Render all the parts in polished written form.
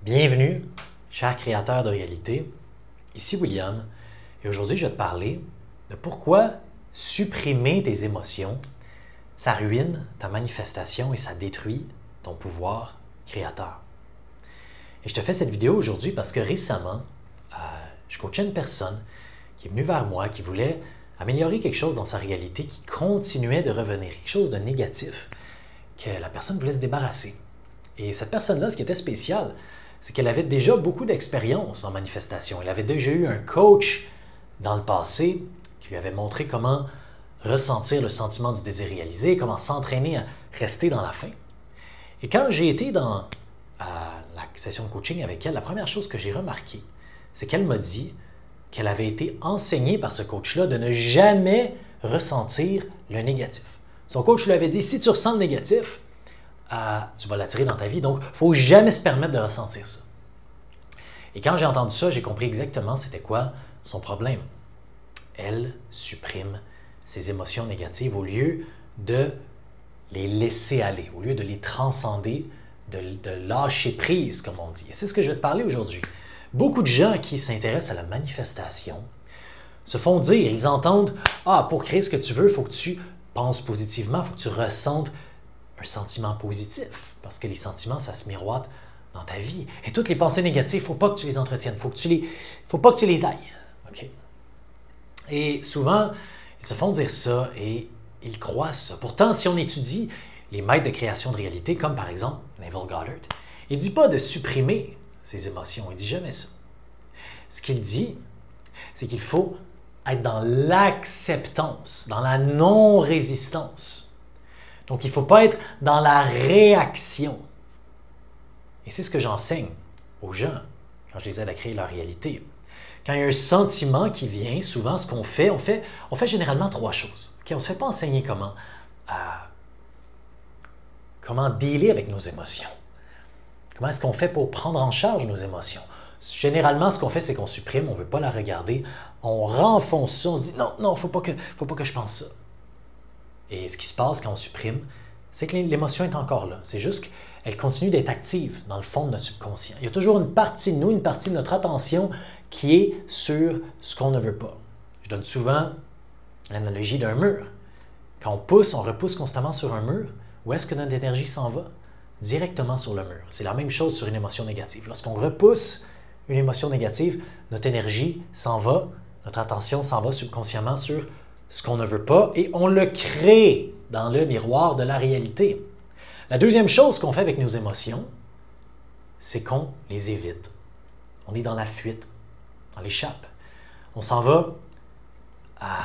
Bienvenue, cher créateur de réalité. Ici William, et aujourd'hui je vais te parler de pourquoi supprimer tes émotions, ça ruine ta manifestation et ça détruit ton pouvoir créateur. Et je te fais cette vidéo aujourd'hui parce que récemment, je coachais une personne qui est venue vers moi, qui voulait améliorer quelque chose dans sa réalité, qui continuait de revenir, quelque chose de négatif, que la personne voulait se débarrasser. Et cette personne-là, ce qui était spécial, c'est qu'elle avait déjà beaucoup d'expérience en manifestation. Elle avait déjà eu un coach dans le passé qui lui avait montré comment ressentir le sentiment du désir réalisé, comment s'entraîner à rester dans la faim. Et quand j'ai été dans la session de coaching avec elle, la première chose que j'ai remarqué, c'est qu'elle m'a dit qu'elle avait été enseignée par ce coach-là de ne jamais ressentir le négatif. Son coach lui avait dit, si tu ressens le négatif, tu vas l'attirer dans ta vie. Donc, il ne faut jamais se permettre de ressentir ça. Et quand j'ai entendu ça, j'ai compris exactement c'était quoi son problème. Elle supprime ses émotions négatives au lieu de les laisser aller, au lieu de les transcender, de lâcher prise, comme on dit. Et c'est ce que je vais te parler aujourd'hui. Beaucoup de gens qui s'intéressent à la manifestation se font dire, ils entendent « Ah, pour créer ce que tu veux, il faut que tu penses positivement, il faut que tu ressentes un sentiment positif, parce que les sentiments, ça se miroite dans ta vie. Et toutes les pensées négatives, il ne faut pas que tu les entretiennes, il ne faut pas que tu les ailles. Okay? Et souvent, ils se font dire ça et ils croient ça. Pourtant, si on étudie les maîtres de création de réalité, comme par exemple Neville Goddard, il ne dit pas de supprimer ses émotions, il ne dit jamais ça. Ce qu'il dit, c'est qu'il faut être dans l'acceptance, dans la non-résistance. Donc, il ne faut pas être dans la réaction. Et c'est ce que j'enseigne aux gens quand je les aide à créer leur réalité. Quand il y a un sentiment qui vient, souvent, ce qu'on fait, on fait généralement trois choses. Okay? On ne se fait pas enseigner comment dealer avec nos émotions. Comment est-ce qu'on fait pour prendre en charge nos émotions? Généralement, ce qu'on fait, c'est qu'on supprime, on ne veut pas la regarder, on renfonce ça, on se dit « Non, il ne faut pas que je pense ça ». Et ce qui se passe quand on supprime, c'est que l'émotion est encore là. C'est juste qu'elle continue d'être active dans le fond de notre subconscient. Il y a toujours une partie de nous, une partie de notre attention qui est sur ce qu'on ne veut pas. Je donne souvent l'analogie d'un mur. Quand on pousse, on repousse constamment sur un mur. Où est-ce que notre énergie s'en va? Directement sur le mur. C'est la même chose sur une émotion négative. Lorsqu'on repousse une émotion négative, notre énergie s'en va, notre attention s'en va subconsciemment sur ce qu'on ne veut pas, et on le crée dans le miroir de la réalité. La deuxième chose qu'on fait avec nos émotions, c'est qu'on les évite. On est dans la fuite, on l'échappe. On s'en va à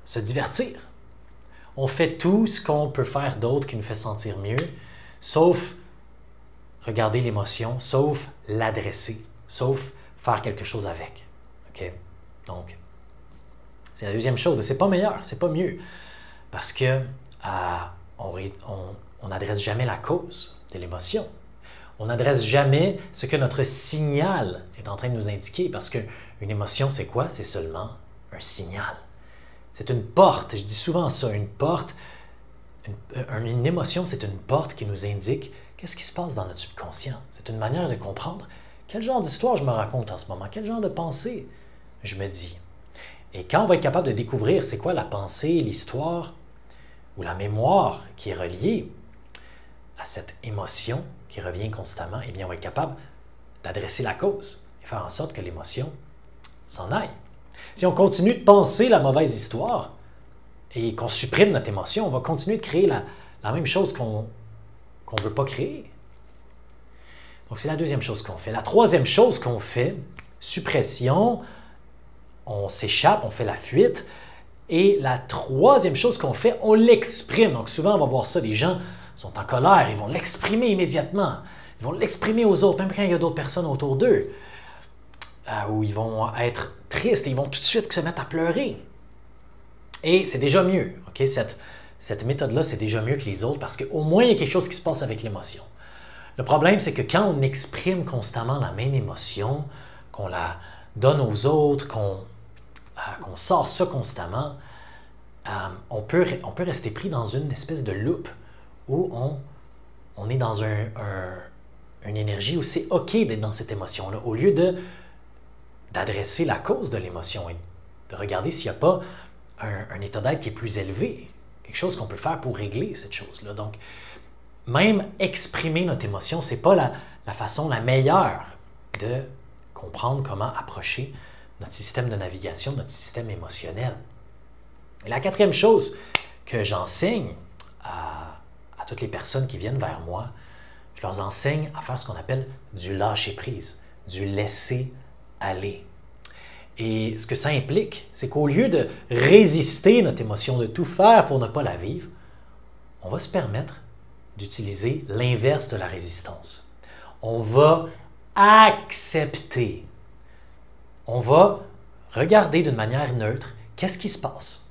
se divertir. On fait tout ce qu'on peut faire d'autre qui nous fait sentir mieux, sauf regarder l'émotion, sauf l'adresser, sauf faire quelque chose avec. Okay? Donc, c'est la deuxième chose, et c'est pas meilleur, c'est pas mieux, parce que on n'adresse jamais la cause de l'émotion. On n'adresse jamais ce que notre signal est en train de nous indiquer, parce qu'une émotion, c'est quoi? C'est seulement un signal. C'est une porte, je dis souvent ça, une porte, une émotion, c'est une porte qui nous indique qu'est-ce qui se passe dans notre subconscient. C'est une manière de comprendre quel genre d'histoire je me raconte en ce moment, quel genre de pensée je me dis. Et quand on va être capable de découvrir c'est quoi la pensée, l'histoire ou la mémoire qui est reliée à cette émotion qui revient constamment, eh bien on va être capable d'adresser la cause et faire en sorte que l'émotion s'en aille. Si on continue de penser la mauvaise histoire et qu'on supprime notre émotion, on va continuer de créer la même chose qu'on ne veut pas créer. Donc c'est la deuxième chose qu'on fait. La troisième chose qu'on fait, suppression, on s'échappe, on fait la fuite. Et la troisième chose qu'on fait, on l'exprime. Donc souvent, on va voir ça, des gens sont en colère, ils vont l'exprimer immédiatement. Ils vont l'exprimer aux autres, même quand il y a d'autres personnes autour d'eux. Ou ils vont être tristes et ils vont tout de suite se mettre à pleurer. Et c'est déjà mieux. Okay? Cette méthode-là, c'est déjà mieux que les autres parce qu'au moins, il y a quelque chose qui se passe avec l'émotion. Le problème, c'est que quand on exprime constamment la même émotion, qu'on la donne aux autres, qu'on sort ça constamment, on peut rester pris dans une espèce de loupe où on est dans une énergie où c'est OK d'être dans cette émotion-là, au lieu d'adresser la cause de l'émotion et de regarder s'il n'y a pas un état d'être qui est plus élevé, quelque chose qu'on peut faire pour régler cette chose-là. Donc, même exprimer notre émotion, ce n'est pas la façon la meilleure de comprendre comment approcher notre système de navigation, notre système émotionnel. Et la quatrième chose que j'enseigne à toutes les personnes qui viennent vers moi, je leur enseigne à faire ce qu'on appelle du lâcher-prise, du laisser-aller. Et ce que ça implique, c'est qu'au lieu de résister notre émotion, de tout faire pour ne pas la vivre, on va se permettre d'utiliser l'inverse de la résistance. On va accepter. On va regarder d'une manière neutre qu'est-ce qui se passe.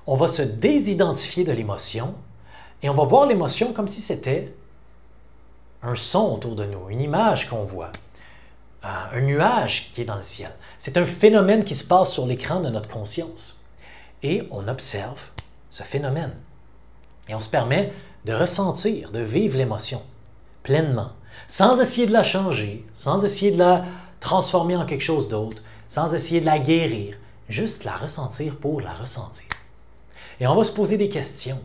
On va se désidentifier de l'émotion et on va voir l'émotion comme si c'était un son autour de nous, une image qu'on voit, un nuage qui est dans le ciel. C'est un phénomène qui se passe sur l'écran de notre conscience. Et on observe ce phénomène. Et on se permet de ressentir, de vivre l'émotion pleinement, sans essayer de la changer, sans essayer de la transformer en quelque chose d'autre, sans essayer de la guérir, juste la ressentir pour la ressentir. Et on va se poser des questions.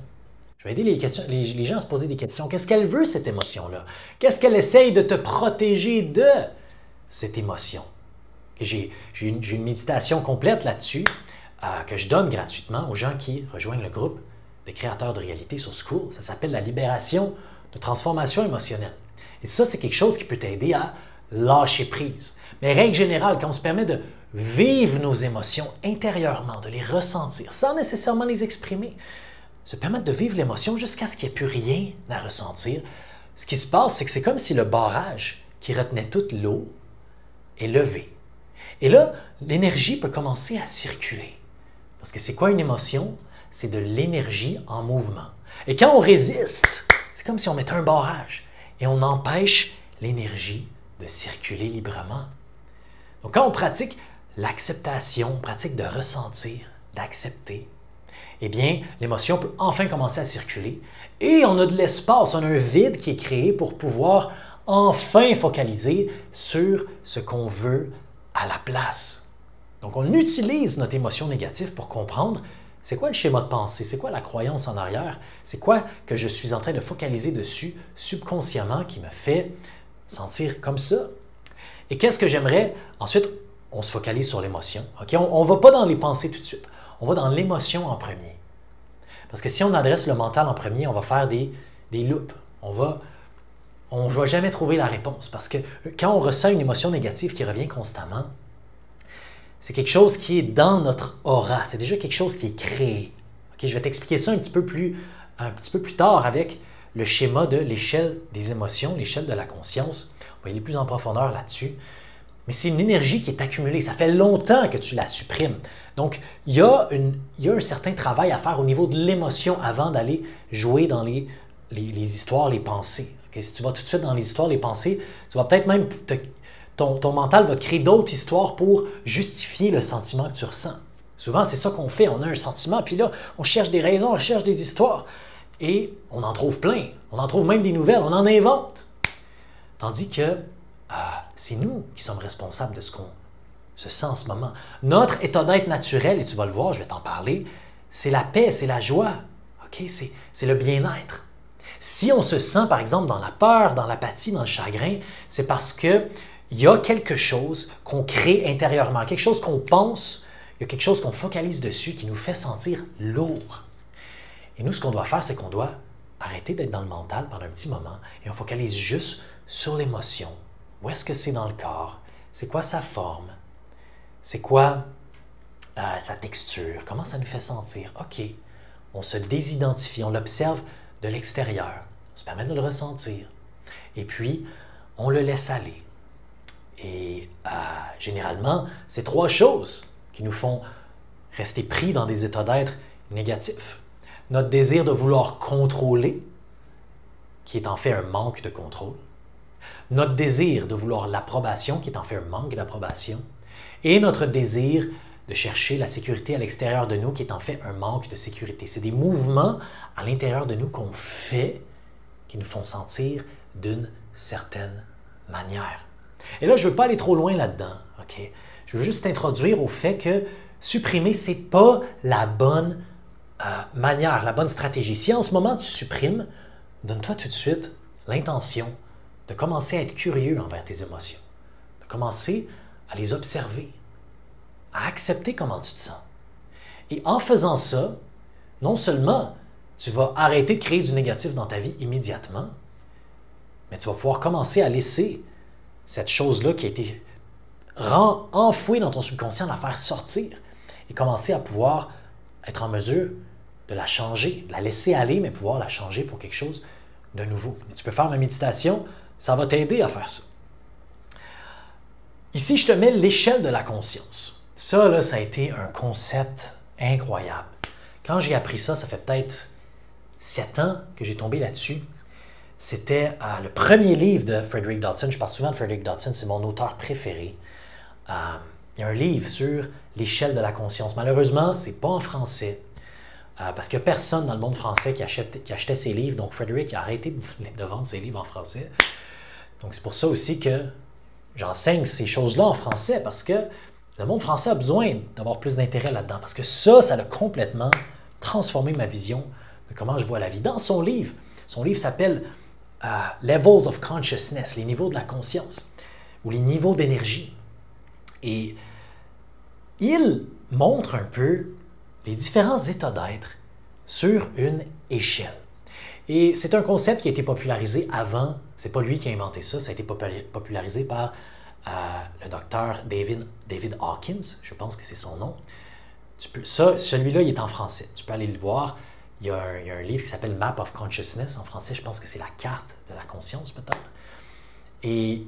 Je vais aider les gens à se poser des questions. Qu'est-ce qu'elle veut, cette émotion-là? Qu'est-ce qu'elle essaye de te protéger de cette émotion? J'ai une méditation complète là-dessus que je donne gratuitement aux gens qui rejoignent le groupe des créateurs de réalité sur School. Ça s'appelle la libération de transformation émotionnelle. Et ça, c'est quelque chose qui peut t'aider à lâcher prise. Mais règle générale, quand on se permet de vivre nos émotions intérieurement, de les ressentir, sans nécessairement les exprimer, se permettre de vivre l'émotion jusqu'à ce qu'il n'y ait plus rien à ressentir, ce qui se passe, c'est que c'est comme si le barrage qui retenait toute l'eau est levé. Et là, l'énergie peut commencer à circuler. Parce que c'est quoi une émotion? C'est de l'énergie en mouvement. Et quand on résiste, c'est comme si on mettait un barrage et on empêche l'énergie de circuler librement. Donc quand on pratique l'acceptation, on pratique de ressentir, d'accepter, eh bien, l'émotion peut enfin commencer à circuler et on a de l'espace, on a un vide qui est créé pour pouvoir enfin focaliser sur ce qu'on veut à la place. Donc, on utilise notre émotion négative pour comprendre c'est quoi le schéma de pensée, c'est quoi la croyance en arrière, c'est quoi que je suis en train de focaliser dessus subconsciemment qui me fait sentir comme ça. Et qu'est-ce que j'aimerais? Ensuite, on se focalise sur l'émotion. Okay? On ne va pas dans les pensées tout de suite. On va dans l'émotion en premier. Parce que si on adresse le mental en premier, on va faire des loupes. On ne va jamais trouver la réponse. Parce que quand on ressent une émotion négative qui revient constamment, c'est quelque chose qui est dans notre aura. C'est déjà quelque chose qui est créé. Okay? Je vais t'expliquer ça un petit peu plus tard avec le schéma de l'échelle des émotions, l'échelle de la conscience. On va aller plus en profondeur là-dessus. Mais c'est une énergie qui est accumulée. Ça fait longtemps que tu la supprimes. Donc, il y a un certain travail à faire au niveau de l'émotion avant d'aller jouer dans les histoires, les pensées. Okay? Si tu vas tout de suite dans les histoires, les pensées, tu vas peut-être même... Ton mental va te créer d'autres histoires pour justifier le sentiment que tu ressens. Souvent, c'est ça qu'on fait. On a un sentiment, puis là, on cherche des raisons, on cherche des histoires. Et on en trouve plein. On en trouve même des nouvelles. On en invente. Tandis que c'est nous qui sommes responsables de ce qu'on se sent en ce moment. Notre état d'être naturel, et tu vas le voir, je vais t'en parler, c'est la paix, c'est la joie. Okay? C'est le bien-être. Si on se sent, par exemple, dans la peur, dans l'apathie, dans le chagrin, c'est parce qu'il y a quelque chose qu'on crée intérieurement, quelque chose qu'on pense, il y a quelque chose qu'on focalise dessus qui nous fait sentir lourd. Et nous, ce qu'on doit faire, c'est qu'on doit arrêter d'être dans le mental pendant un petit moment et on focalise juste sur l'émotion. Où est-ce que c'est dans le corps? C'est quoi sa forme? C'est quoi sa texture? Comment ça nous fait sentir? OK, on se désidentifie, on l'observe de l'extérieur. On se permet de le ressentir. Et puis, on le laisse aller. Et généralement, c'est trois choses qui nous font rester pris dans des états d'être négatifs. Notre désir de vouloir contrôler, qui est en fait un manque de contrôle. Notre désir de vouloir l'approbation, qui est en fait un manque d'approbation. Et notre désir de chercher la sécurité à l'extérieur de nous, qui est en fait un manque de sécurité. C'est des mouvements à l'intérieur de nous qu'on fait qui nous font sentir d'une certaine manière. Et là, je ne veux pas aller trop loin là-dedans. OK? Je veux juste t'introduire au fait que supprimer, ce n'est pas la bonne manière, la bonne stratégie. Si en ce moment tu supprimes, donne-toi tout de suite l'intention de commencer à être curieux envers tes émotions, de commencer à les observer, à accepter comment tu te sens. Et en faisant ça, non seulement tu vas arrêter de créer du négatif dans ta vie immédiatement, mais tu vas pouvoir commencer à laisser cette chose-là qui a été enfouie dans ton subconscient, la faire sortir et commencer à pouvoir être en mesure de la changer, de la laisser aller, mais pouvoir la changer pour quelque chose de nouveau. Et tu peux faire ma méditation, ça va t'aider à faire ça. Ici, je te mets l'échelle de la conscience. Ça, là, ça a été un concept incroyable. Quand j'ai appris ça, ça fait peut-être 7 ans que j'ai tombé là-dessus. C'était le premier livre de Frederick Dodson. Je parle souvent de Frederick Dodson, c'est mon auteur préféré. Il y a un livre sur l'échelle de la conscience. Malheureusement, ce n'est pas en français. Parce qu'il n'y a personne dans le monde français qui achetait ses livres. Donc, Frederick a arrêté de vendre ses livres en français. Donc, c'est pour ça aussi que j'enseigne ces choses-là en français. Parce que le monde français a besoin d'avoir plus d'intérêt là-dedans. Parce que ça a complètement transformé ma vision de comment je vois la vie. Dans son livre s'appelle Levels of Consciousness, les niveaux de la conscience, ou les niveaux d'énergie. Et il montre un peu les différents états d'être sur une échelle. Et c'est un concept qui a été popularisé avant, c'est pas lui qui a inventé ça, ça a été popularisé par le docteur David Hawkins, je pense que c'est son nom. Celui-là, il est en français, tu peux aller le voir. Il y a un livre qui s'appelle Map of Consciousness, en français, je pense que c'est la carte de la conscience peut-être. Et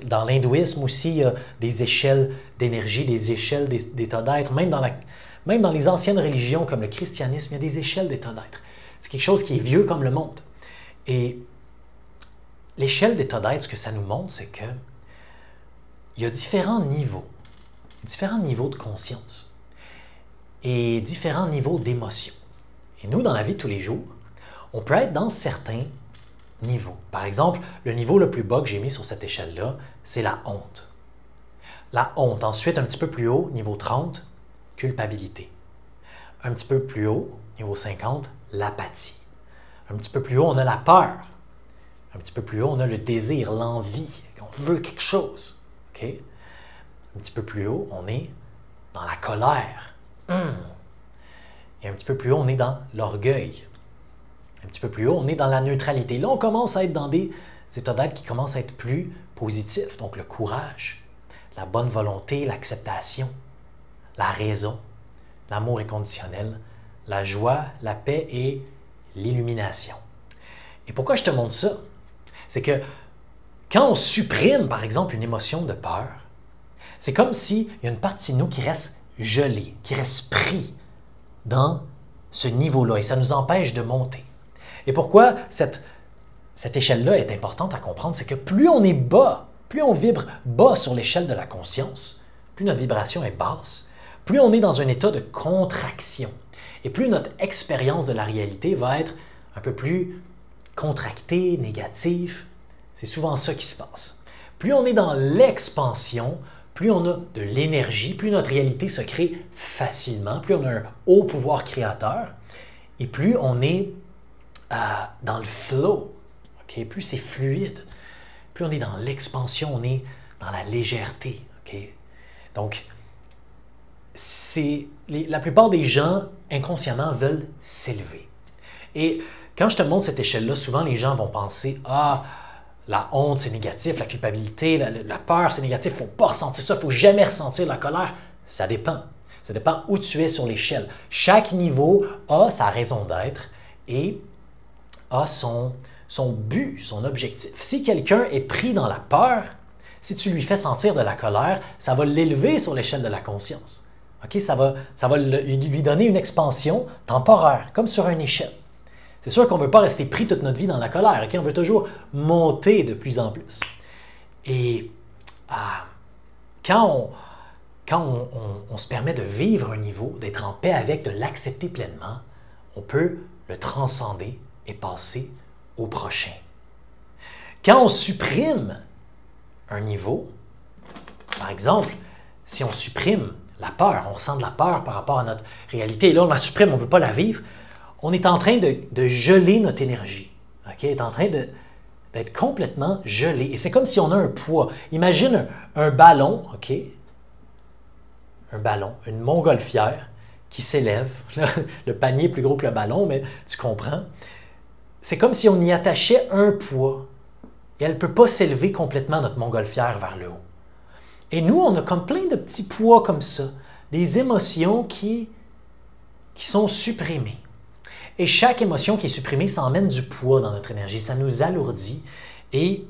dans l'hindouisme aussi, il y a des échelles d'énergie, des échelles d'état d'être, même dans les anciennes religions comme le christianisme, il y a des échelles d'état d'être. C'est quelque chose qui est vieux comme le monde. Et l'échelle d'état d'être, ce que ça nous montre, c'est que il y a différents niveaux de conscience et différents niveaux d'émotion. Et nous, dans la vie de tous les jours, on peut être dans certains niveaux. Par exemple, le niveau le plus bas que j'ai mis sur cette échelle-là, c'est la honte. La honte. Ensuite, un petit peu plus haut, niveau 30, culpabilité. Un petit peu plus haut, niveau 50, l'apathie. Un petit peu plus haut, on a la peur. Un petit peu plus haut, on a le désir, l'envie. On veut quelque chose. Okay? Un petit peu plus haut, on est dans la colère. Et un petit peu plus haut, on est dans l'orgueil. Un petit peu plus haut, on est dans la neutralité. Là, on commence à être dans des états d'être qui commencent à être plus positifs. Donc, le courage, la bonne volonté, l'acceptation, la raison, l'amour inconditionnel, la joie, la paix et l'illumination. Et pourquoi je te montre ça? C'est que quand on supprime, par exemple, une émotion de peur, c'est comme s'il y a une partie de nous qui reste gelée, qui reste pris dans ce niveau-là et ça nous empêche de monter. Et pourquoi cette échelle-là est importante à comprendre, c'est que plus on est bas, plus on vibre bas sur l'échelle de la conscience, plus notre vibration est basse, plus on est dans un état de contraction et plus notre expérience de la réalité va être un peu plus contractée, négative. C'est souvent ça qui se passe. Plus on est dans l'expansion, plus on a de l'énergie, plus notre réalité se crée facilement, plus on a un haut pouvoir créateur et plus on est dans le flow, okay? Plus c'est fluide, plus on est dans l'expansion, on est dans la légèreté. Okay? Donc, la plupart des gens, inconsciemment, veulent s'élever. Et quand je te montre cette échelle-là, souvent les gens vont penser « Ah, la honte, c'est négatif, la culpabilité, la peur, c'est négatif, il ne faut pas ressentir ça, il ne faut jamais ressentir la colère. » Ça dépend. Ça dépend où tu es sur l'échelle. Chaque niveau a sa raison d'être et a son but, son objectif. Si quelqu'un est pris dans la peur, si tu lui fais sentir de la colère, ça va l'élever sur l'échelle de la conscience. Okay? Ça va lui donner une expansion temporaire, comme sur une échelle. C'est sûr qu'on ne veut pas rester pris toute notre vie dans la colère. Okay? On veut toujours monter de plus en plus. Et quand on se permet de vivre un niveau, d'être en paix avec, de l'accepter pleinement, on peut le transcender et passer au prochain. Quand on supprime un niveau. Par exemple, si on supprime la peur, on ressent de la peur par rapport à notre réalité, et là on la supprime, on ne veut pas la vivre, on est en train de geler notre énergie. Okay? On est en train d'être complètement gelé. Et c'est comme si on a un poids. Imagine un ballon, OK? Un ballon, une montgolfière qui s'élève. Le panier est plus gros que le ballon, mais tu comprends. C'est comme si on y attachait un poids. Et elle ne peut pas s'élever complètement, notre montgolfière, vers le haut. Et nous, on a comme plein de petits poids comme ça. Des émotions qui sont supprimées. Et chaque émotion qui est supprimée, ça emmène du poids dans notre énergie. Ça nous alourdit. Et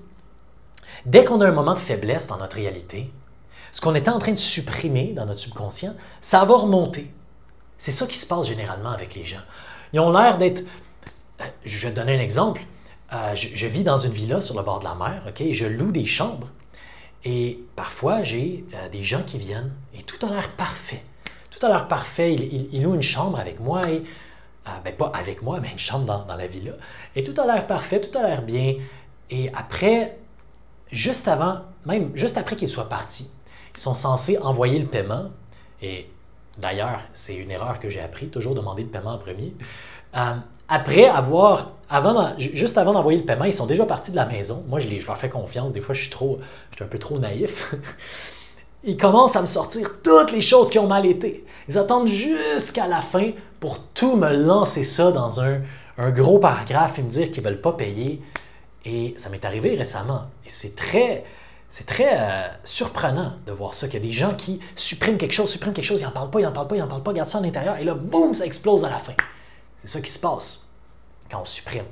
dès qu'on a un moment de faiblesse dans notre réalité, ce qu'on était en train de supprimer dans notre subconscient, ça va remonter. C'est ça qui se passe généralement avec les gens. Ils ont l'air d'être... Je vais te donner un exemple. Je vis dans une villa sur le bord de la mer, OK? Et je loue des chambres. Et parfois, j'ai des gens qui viennent et tout a l'air parfait. Tout a l'air parfait. Ils louent une chambre avec moi et... pas avec moi, mais une chambre dans la villa. Et tout a l'air parfait, tout a l'air bien. Et après, juste après qu'ils soient partis, ils sont censés envoyer le paiement. Et d'ailleurs, c'est une erreur que j'ai appris, toujours demander le paiement en premier. Juste avant d'envoyer le paiement, ils sont déjà partis de la maison. Moi, je leur fais confiance. Des fois, je suis un peu trop naïf. Ils commencent à me sortir toutes les choses qui ont mal été. Ils attendent jusqu'à la fin pour tout me lancer ça dans un gros paragraphe et me dire qu'ils ne veulent pas payer. Et ça m'est arrivé récemment. Et c'est très surprenant de voir ça, qu'il y a des gens qui suppriment quelque chose, ils n'en parlent pas, gardent ça à l'intérieur, et là, boum, ça explose à la fin. C'est ça qui se passe quand on supprime.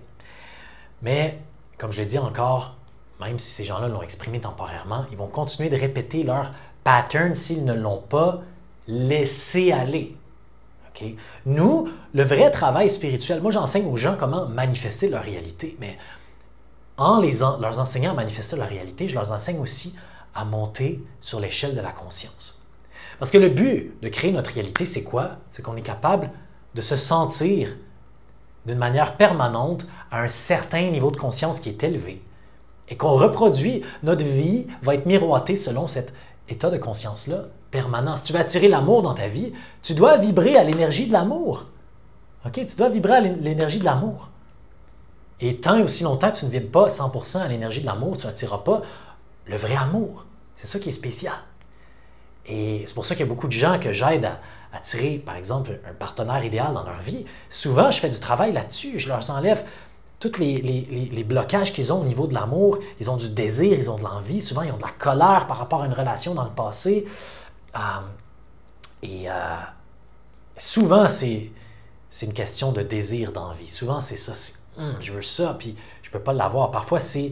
Mais, comme je l'ai dit encore, même si ces gens-là l'ont exprimé temporairement, ils vont continuer de répéter leur pattern s'ils ne l'ont pas laissé aller. Okay? Nous, le vrai travail spirituel, moi j'enseigne aux gens comment manifester leur réalité, mais en leur enseignant à manifester leur réalité, je leur enseigne aussi à monter sur l'échelle de la conscience. Parce que le but de créer notre réalité, c'est quoi? C'est qu'on est capable de se sentir d'une manière permanente à un certain niveau de conscience qui est élevé et qu'on reproduit, notre vie va être miroitée selon cet état de conscience-là permanent. Si tu veux attirer l'amour dans ta vie, tu dois vibrer à l'énergie de l'amour. Okay? Tu dois vibrer à l'énergie de l'amour. Et tant et aussi longtemps que tu ne vibres pas 100% à l'énergie de l'amour, tu n'attireras pas le vrai amour. C'est ça qui est spécial. Et c'est pour ça qu'il y a beaucoup de gens que j'aide à attirer, par exemple, un partenaire idéal dans leur vie. Souvent, je fais du travail là-dessus. Je leur enlève tous les blocages qu'ils ont au niveau de l'amour. Ils ont du désir, ils ont de l'envie. Souvent, ils ont de la colère par rapport à une relation dans le passé. Souvent, c'est une question de désir, d'envie. Souvent, c'est ça. Je veux ça, puis je ne peux pas l'avoir. Parfois, c'est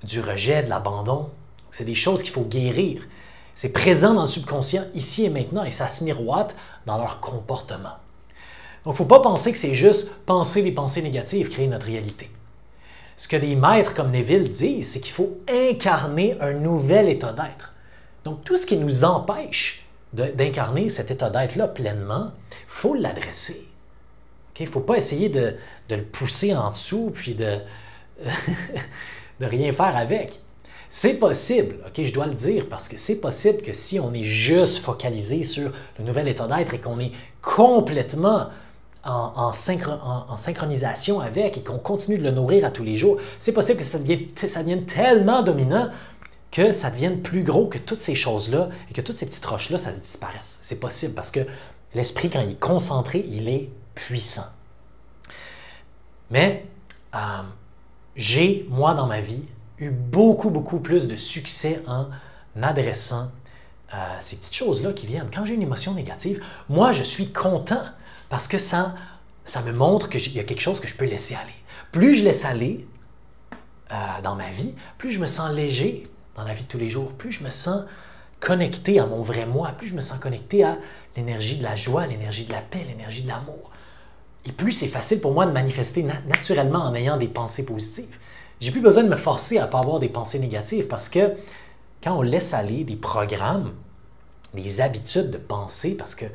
du rejet, de l'abandon. C'est des choses qu'il faut guérir. C'est présent dans le subconscient, ici et maintenant, et ça se miroite dans leur comportement. Donc, il ne faut pas penser que c'est juste penser des pensées négatives, créer notre réalité. Ce que des maîtres comme Neville disent, c'est qu'il faut incarner un nouvel état d'être. Donc, tout ce qui nous empêche d'incarner cet état d'être-là pleinement, il faut l'adresser. Okay? Il ne faut pas essayer de le pousser en dessous, puis de rien faire avec. C'est possible, ok, je dois le dire, parce que c'est possible que si on est juste focalisé sur le nouvel état d'être et qu'on est complètement en synchronisation avec et qu'on continue de le nourrir à tous les jours, c'est possible que ça devienne tellement dominant que ça devienne plus gros que toutes ces choses-là et que toutes ces petites roches-là, ça se disparaisse. C'est possible parce que l'esprit, quand il est concentré, il est puissant. Mais j'ai, moi, dans ma vie, eu beaucoup plus de succès en adressant ces petites choses-là qui viennent. Quand j'ai une émotion négative, moi, je suis content parce que ça me montre qu'il y a quelque chose que je peux laisser aller. Plus je laisse aller dans ma vie, plus je me sens léger dans la vie de tous les jours, plus je me sens connecté à mon vrai moi, plus je me sens connecté à l'énergie de la joie, l'énergie de la paix, l'énergie de l'amour. Et plus c'est facile pour moi de manifester naturellement en ayant des pensées positives. J'ai plus besoin de me forcer à ne pas avoir des pensées négatives parce que quand on laisse aller des programmes, des habitudes de pensée, parce que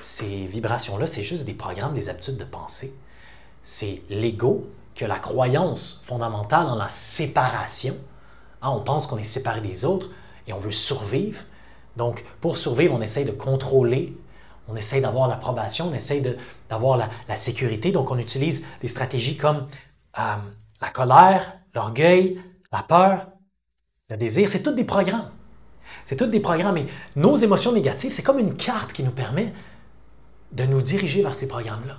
ces vibrations-là, c'est juste des programmes, des habitudes de pensée. C'est l'ego qui a la croyance fondamentale dans la séparation Hein, on pense qu'on est séparé des autres et on veut survivre. Donc, pour survivre, on essaye de contrôler, on essaye d'avoir l'approbation, on essaye d'avoir la sécurité. Donc, on utilise des stratégies comme la colère, l'orgueil, la peur, le désir. C'est tous des programmes. C'est tous des programmes. Et nos émotions négatives, c'est comme une carte qui nous permet de nous diriger vers ces programmes-là.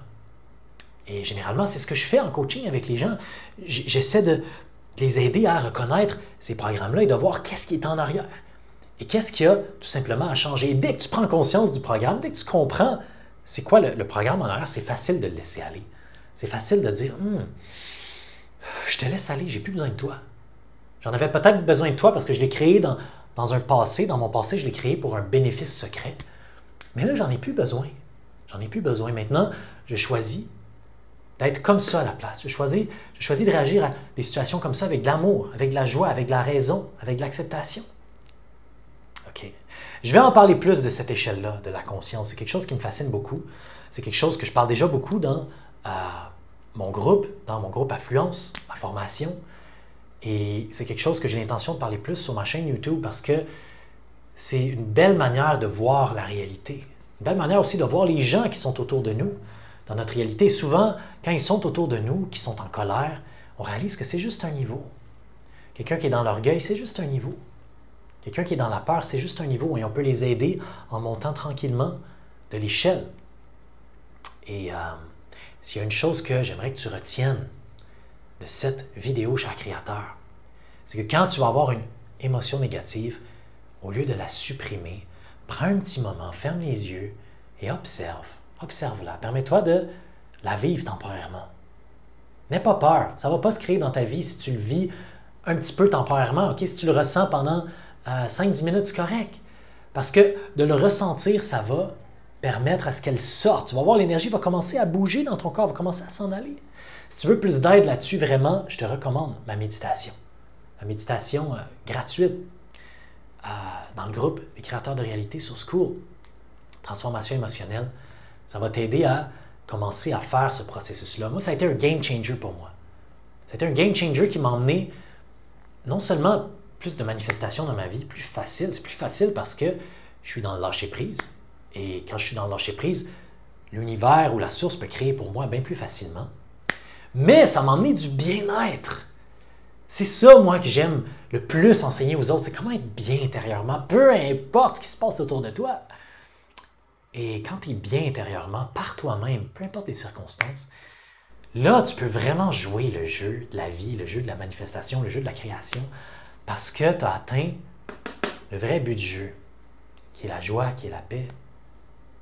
Et généralement, c'est ce que je fais en coaching avec les gens. J'essaie de les aider à reconnaître ces programmes-là et de voir qu'est-ce qui est en arrière. Et qu'est-ce qu'il y a tout simplement à changer. Et dès que tu prends conscience du programme, dès que tu comprends c'est quoi le programme en arrière, c'est facile de le laisser aller. C'est facile de dire je te laisse aller, j'ai plus besoin de toi. J'en avais peut-être besoin de toi parce que je l'ai créé dans un passé. Dans mon passé, je l'ai créé pour un bénéfice secret. Mais là, j'en ai plus besoin. J'en ai plus besoin. Maintenant, je choisis d'être comme ça à la place. Je choisis de réagir à des situations comme ça avec de l'amour, avec de la joie, avec de la raison, avec de l'acceptation. OK. Je vais en parler plus de cette échelle-là, de la conscience. C'est quelque chose qui me fascine beaucoup. C'est quelque chose que je parle déjà beaucoup dans mon groupe Affluence, ma formation. Et c'est quelque chose que j'ai l'intention de parler plus sur ma chaîne YouTube parce que c'est une belle manière de voir la réalité. Une belle manière aussi de voir les gens qui sont autour de nous. Dans notre réalité, souvent, quand ils sont autour de nous, qui sont en colère, on réalise que c'est juste un niveau. Quelqu'un qui est dans l'orgueil, c'est juste un niveau. Quelqu'un qui est dans la peur, c'est juste un niveau et on peut les aider en montant tranquillement de l'échelle. Et s'il y a une chose que j'aimerais que tu retiennes de cette vidéo, cher créateur, c'est que quand tu vas avoir une émotion négative, au lieu de la supprimer, prends un petit moment, ferme les yeux et observe. Observe-la. Permets-toi de la vivre temporairement. N'aie pas peur. Ça ne va pas se créer dans ta vie si tu le vis un petit peu temporairement. Okay? Si tu le ressens pendant 5-10 minutes, c'est correct. Parce que de le ressentir, ça va permettre à ce qu'elle sorte. Tu vas voir, l'énergie va commencer à bouger dans ton corps, va commencer à s'en aller. Si tu veux plus d'aide là-dessus, vraiment, je te recommande ma méditation. Ma méditation gratuite dans le groupe Les créateurs de réalité sur School. Transformation émotionnelle. Ça va t'aider à commencer à faire ce processus-là. Moi, ça a été un game changer pour moi. C'était un game changer qui m'a emmené non seulement plus de manifestations dans ma vie, plus facile. C'est plus facile parce que je suis dans le lâcher-prise. Et quand je suis dans le lâcher-prise, l'univers ou la source peut créer pour moi bien plus facilement. Mais ça m'a emmené du bien-être. C'est ça, moi, que j'aime le plus enseigner aux autres. C'est comment être bien intérieurement, peu importe ce qui se passe autour de toi. Et quand tu es bien intérieurement, par toi-même, peu importe les circonstances, là, tu peux vraiment jouer le jeu de la vie, le jeu de la manifestation, le jeu de la création, parce que tu as atteint le vrai but du jeu, qui est la joie, qui est la paix,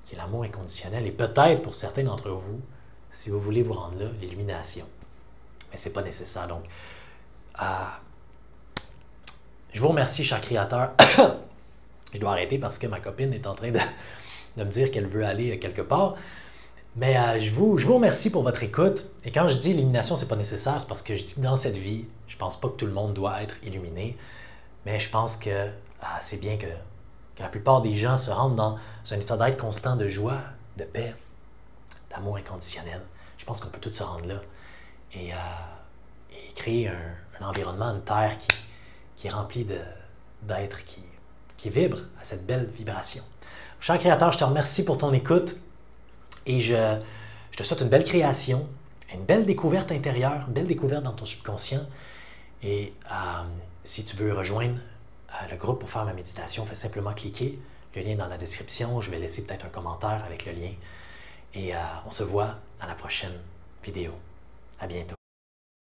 qui est l'amour inconditionnel, et peut-être pour certains d'entre vous, si vous voulez vous rendre là, l'illumination. Mais ce n'est pas nécessaire. Donc, je vous remercie, cher créateur. Je dois arrêter parce que ma copine est en train de me dire qu'elle veut aller quelque part. Mais je vous remercie pour votre écoute. Et quand je dis illumination, ce n'est pas nécessaire, c'est parce que je dis que dans cette vie, je ne pense pas que tout le monde doit être illuminé. Mais je pense que c'est bien que la plupart des gens se rendent dans un état d'être constant de joie, de paix, d'amour inconditionnel. Je pense qu'on peut tous se rendre là et créer un environnement, une terre qui est remplie d'êtres qui vibrent à cette belle vibration. Cher créateur, je te remercie pour ton écoute et je te souhaite une belle création, une belle découverte intérieure, une belle découverte dans ton subconscient. Et si tu veux rejoindre le groupe pour faire ma méditation, fais simplement cliquer. Le lien est dans la description. Je vais laisser peut-être un commentaire avec le lien. Et on se voit à la prochaine vidéo. À bientôt.